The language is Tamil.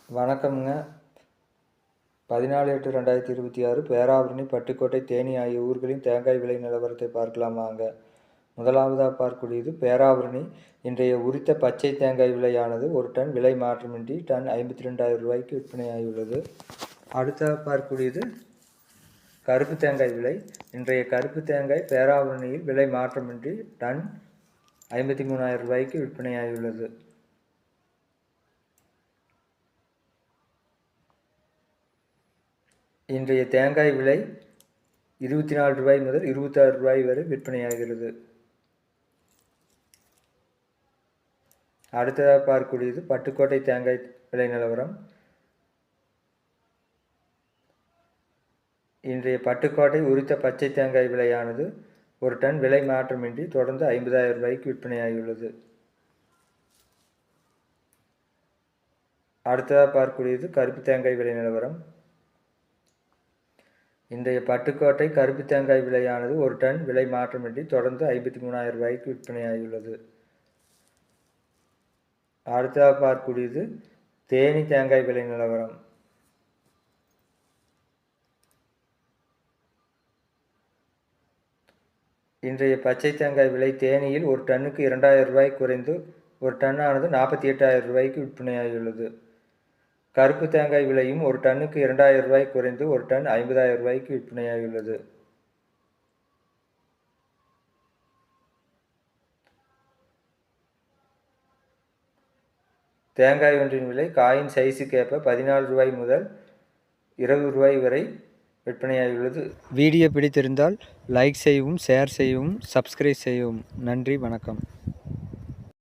வணக்கம்ங்க. 14/8/2026 பேராவூரணி, பட்டுக்கோட்டை, தேனி ஆகிய ஊர்களின் தேங்காய் விலை நிலவரத்தை பார்க்கலாம் வாங்க. முதலாவதாக பார்க்கக்கூடியது பேராவூரணி. இன்றைய உரித்த பச்சை தேங்காய் விலையானது ஒரு டன் விலை மாற்றமின்றி டன் 52,000 ரூபாய்க்கு விற்பனையாகியுள்ளது. அடுத்ததாக பார்க்கக்கூடியது கருப்பு தேங்காய் விலை. இன்றைய கருப்பு தேங்காய் பேராவூரணியில் விலை மாற்றமின்றி டன் 53,000 ரூபாய்க்கு விற்பனையாகியுள்ளது. இன்றைய தேங்காய் விலை 24 ரூபாய் முதல் 26 ரூபாய் வரை விற்பனையாகிறது. அடுத்ததாக பார்க்கக்கூடியது பட்டுக்கோட்டை தேங்காய் விலை நிலவரம். இன்றைய பட்டுக்கோட்டை உரித்த பச்சை தேங்காய் விலையானது ஒரு டன் விலை மாற்றமின்றி தொடர்ந்து 50,000 ரூபாய்க்கு விற்பனையாகியுள்ளது. அடுத்ததாக பார்க்கக்கூடியது கருப்பு தேங்காய் விலை நிலவரம். இன்றைய பட்டுக்கோட்டை கருப்பு தேங்காய் விலையானது ஒரு டன் விலை மாற்றமின்றி தொடர்ந்து 53,000 ரூபாய்க்கு விற்பனையாகியுள்ளது. அடுத்ததாக பார்க்கக்கூடியது தேனி தேங்காய் விலை நிலவரம். இன்றைய பச்சை தேங்காய் விலை தேனியில் ஒரு டன்னுக்கு 2,000 ரூபாய் குறைந்து ஒரு டன்னானது 48,000 ரூபாய்க்கு விற்பனையாகியுள்ளது. கருப்பு தேங்காய் விலையும் ஒரு டன்னுக்கு 2,000 ரூபாய் குறைந்து ஒரு டன் 50,000 ரூபாய்க்கு விற்பனையாகியுள்ளது. தேங்காய் ஒன்றின் விலை காயின் சைஸுக்கு ஏற்ப 14 ரூபாய் முதல் 20 ரூபாய் வரை விற்பனையாகியுள்ளது. வீடியோ பிடித்திருந்தால் லைக் செய்யவும், ஷேர் செய்யவும், சப்ஸ்கிரைப் செய்யவும். நன்றி, வணக்கம்.